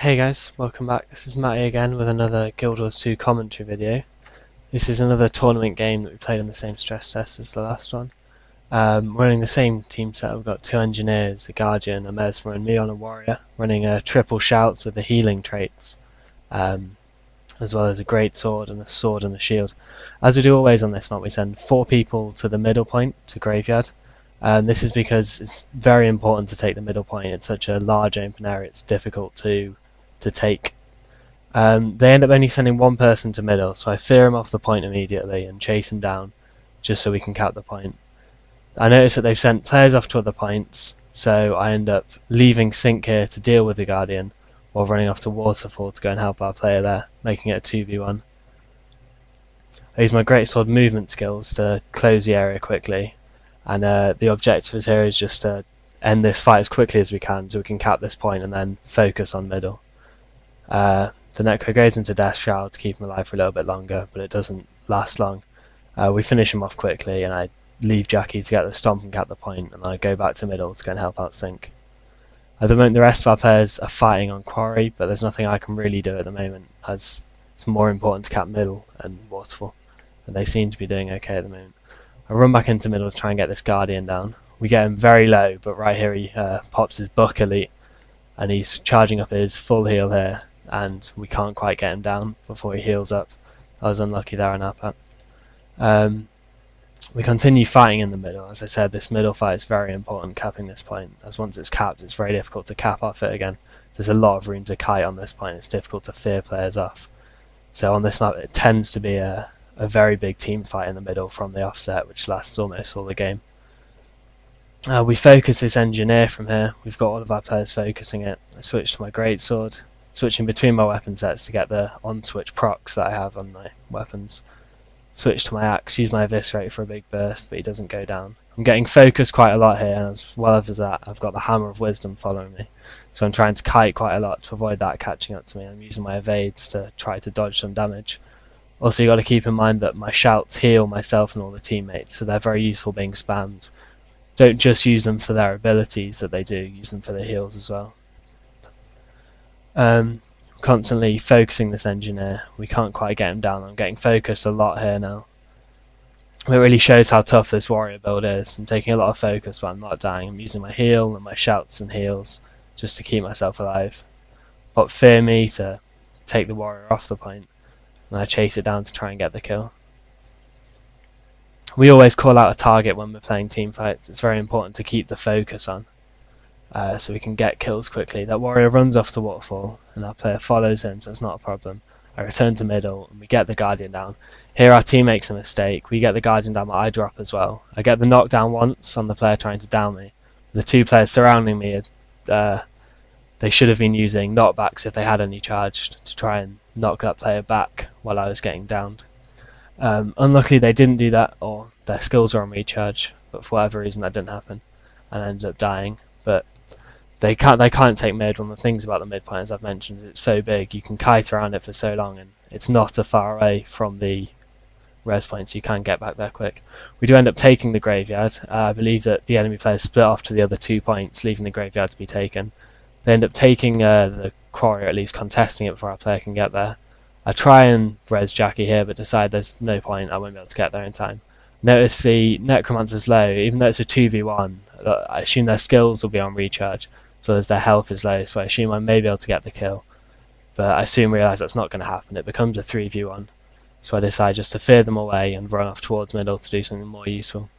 Hey guys, welcome back. This is Matty again with another Guild Wars 2 commentary video. This is another tournament game that we played on the same stress test as the last one. We're running the same team set. We've got two engineers, a guardian, a mesmer and me on a warrior, running triple shouts with the healing traits, as well as a great sword and a shield. As we do always on this map, we send 4 people to the middle point, to graveyard. This is because it's very important to take the middle point. It's such a large open area, it's difficult to take. They end up only sending one person to middle, so I fear him off the point immediately and chase him down just so we can cap the point. I notice that they've sent players off to other points, so I end up leaving Sync here to deal with the Guardian while running off to Waterfall to go and help our player there, making it a 2v1. I use my greatsword movement skills to close the area quickly, and the objective here is just to end this fight as quickly as we can so we can cap this point and then focus on middle. The Necro goes into Death Shroud to keep him alive for a little bit longer, but it doesn't last long. We finish him off quickly and I leave Jackie to get the stomp and cap the point, and then I go back to middle to go and help out Sync. At the moment the rest of our players are fighting on Quarry, but there's nothing I can really do at the moment as it's more important to cap middle and Waterfall, and they seem to be doing okay at the moment. I run back into middle to try and get this Guardian down. We get him very low, but right here he pops his Buck Elite and he's charging up his full heal here, and we can't quite get him down before he heals up. I was unlucky there on our part. We continue fighting in the middle. As I said, this middle fight is very important, capping this point, as once it's capped it's very difficult to cap off it again. There's a lot of room to kite on this point, it's difficult to fear players off. So on this map it tends to be a very big team fight in the middle from the offset, which lasts almost all the game. We focus this engineer from here. We've got all of our players focusing it. I switch to my greatsword, switching between my weapon sets to get the on-switch procs that I have on my weapons. Switch to my axe, use my eviscerate for a big burst, but he doesn't go down. I'm getting focused quite a lot here, and as well as that, I've got the Hammer of Wisdom following me. So I'm trying to kite quite a lot to avoid that catching up to me. I'm using my evades to try to dodge some damage. Also, you've got to keep in mind that my shouts heal myself and all the teammates, so they're very useful being spammed. Don't just use them for their abilities that they do, use them for their heals as well. Constantly focusing this engineer. We can't quite get him down. I'm getting focused a lot here now. It really shows how tough this warrior build is. I'm taking a lot of focus, but I'm not dying. I'm using my heal and my shouts and heals just to keep myself alive. But fear me to take the warrior off the point, and I chase it down to try and get the kill. We always call out a target when we're playing team fights. It's very important to keep the focus on, so we can get kills quickly. That warrior runs off to Waterfall and our player follows him, so it's not a problem. I return to middle and we get the Guardian down. Here our team makes a mistake. We get the Guardian down, but I drop as well. I get the knockdown once on the player trying to down me. The two players surrounding me, they should have been using knockbacks if they had any charged to try and knock that player back while I was getting downed. Unluckily they didn't do that, or their skills were on recharge, but for whatever reason that didn't happen and I ended up dying. But they can't take mid. One of the things about the mid point, as I've mentioned, it's so big, you can kite around it for so long and it's not a far away from the res point, so you can get back there quick. We do end up taking the graveyard. I believe that the enemy players split off to the other 2 points, leaving the graveyard to be taken. They end up taking the quarry, or at least contesting it before our player can get there. I try and res Jackie here, but decide there's no point, I won't be able to get there in time. Notice the Necromancer's low, even though it's a 2v1, I assume their skills will be on recharge, so as their health is low, so I assume I may be able to get the kill. But I soon realise that's not going to happen, it becomes a 3v1, so I decide just to fear them away and run off towards middle to do something more useful.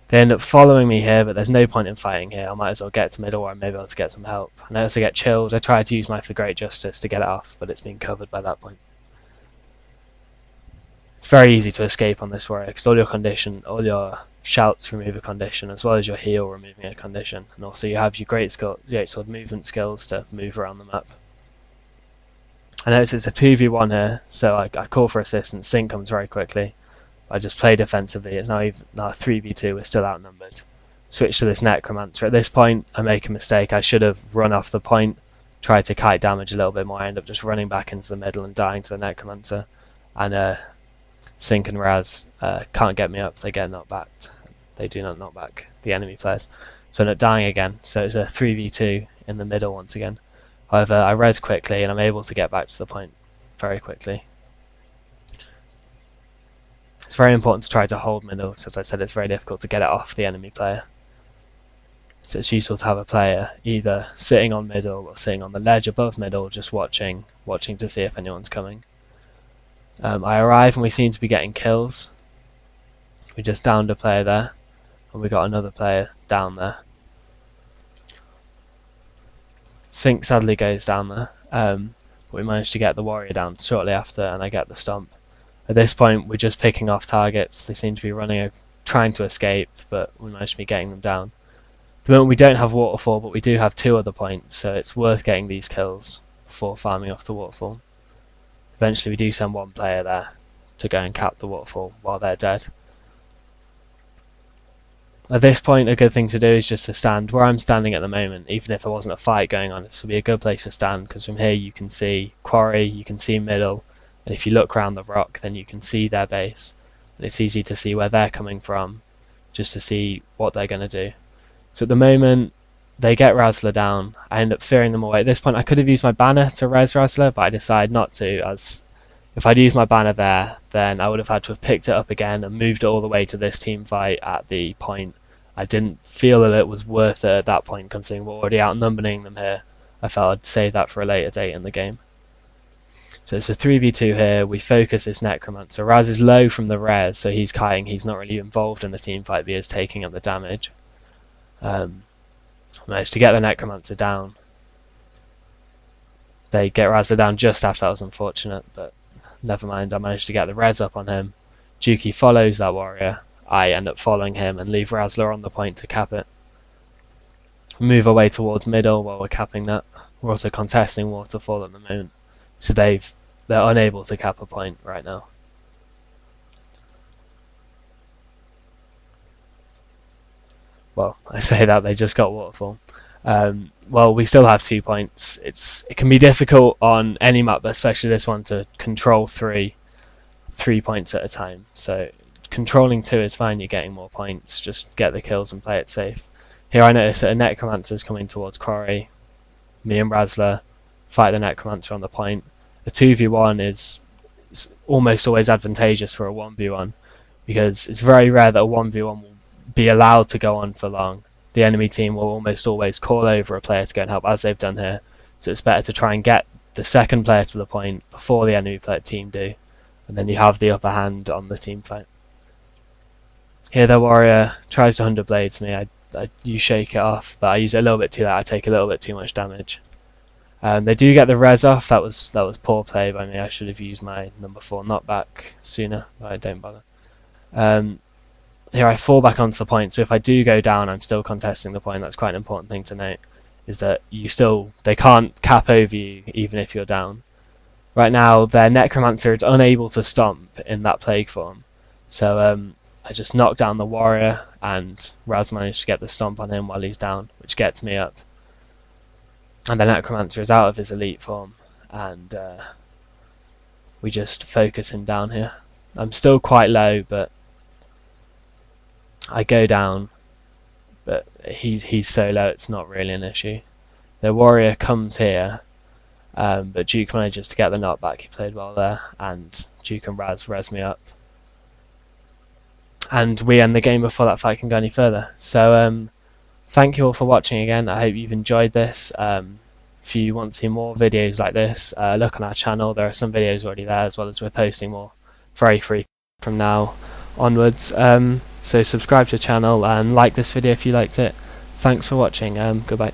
They end up following me here, but there's no point in fighting here. I might as well get to middle, or I may be able to get some help. I notice I get chilled. I try to use my For Great Justice to get it off, but it's been covered by that point. It's very easy to escape on this warrior, because all your shouts remove a condition, as well as your heal removing a condition, and also you have your greatsword movement skills to move around the map. I notice it's a 2v1 here, so I call for assistance. Sync comes very quickly. I just play defensively. It's now a 3v2, we're still outnumbered. Switch to this Necromancer. At this point I make a mistake. I should have run off the point, tried to kite damage a little bit more. I end up just running back into the middle and dying to the Necromancer, and Sync and Raz can't get me up. They get knocked back. They do not knock back the enemy players, so I end up dying again. So it's a 3v2 in the middle once again. However, I res quickly and I'm able to get back to the point very quickly. It's very important to try to hold middle, because as I said, it's very difficult to get it off the enemy player. So it's useful to have a player either sitting on middle or sitting on the ledge above middle, just watching to see if anyone's coming. I arrive and we seem to be getting kills. We just downed a player there, and we got another player down there. Sync sadly goes down there, but we managed to get the warrior down shortly after, and I get the stomp. At this point, we're just picking off targets. They seem to be running, trying to escape, but we managed to be getting them down. At the moment, we don't have waterfall, but we do have 2 other points, so it's worth getting these kills before farming off the waterfall. Eventually, we do send 1 player there to go and cap the waterfall while they're dead. At this point, a good thing to do is just to stand where I'm standing at the moment. Even if there wasn't a fight going on, this would be a good place to stand, because from here you can see quarry, you can see middle, and if you look around the rock then you can see their base, and it's easy to see where they're coming from, just to see what they're going to do. So at the moment they get Razzler down, I end up fearing them away. At this point I could have used my banner to res Razzler, but I decide not to, as if I'd used my banner there, then I would have had to have picked it up again and moved it all the way to this team fight at the point. I didn't feel that it was worth it at that point, considering we're already outnumbering them here. I felt I'd save that for a later date in the game. So it's a 3v2 here. We focus this Necromancer. Raz is low from the res, so he's kiting. He's not really involved in the team fight, but he is taking up the damage. Managed to get the Necromancer down. They get Razzler down just after. That was unfortunate, but never mind. I managed to get the res up on him. Juki follows that warrior. I end up following him and leave Razzler on the point to cap it. Move away towards middle while we're capping that. We're also contesting waterfall at the moment, so they're unable to cap a point right now. Well, I say that they just got waterfall. Well, we still have 2 points. It can be difficult on any map, but especially this one, to control three points at a time. So controlling 2 is fine. You're getting more points. Just get the kills and play it safe. Here I notice that a Necromancer is coming towards quarry. Me and Razzler fight the Necromancer on the point. A 2v1 is almost always advantageous for a 1v1, because it's very rare that a 1v1 will be allowed to go on for long. The enemy team will almost always call over a player to go and help, as they've done here, so it's better to try and get the second player to the point before the enemy team do, and then you have the upper hand on the team fight. Here the warrior tries to 100 blades me. You shake it off, but I use it a little bit too late. I take a little bit too much damage. They do get the res off. That was poor play by me. I should have used my number 4 knockback sooner, but I don't bother. Here I fall back onto the point, so if I do go down I'm still contesting the point. That's quite an important thing to note, is that they can't cap over you even if you're down. Right now their Necromancer is unable to stomp in that plague form, so I just knock down the warrior, and Raz managed to get the stomp on him while he's down, which gets me up. And the Necromancer is out of his elite form, and we just focus him down here. I'm still quite low, but I go down, but he's so low it's not really an issue. The warrior comes here, but Duke manages to get the knockback. He played well there, and Duke and Raz res me up. And we end the game before that fight can go any further. So thank you all for watching again. I hope you've enjoyed this. If you want to see more videos like this, look on our channel. There are some videos already there, as well as we're posting more very free from now onwards. So subscribe to the channel and like this video if you liked it. Thanks for watching. Goodbye.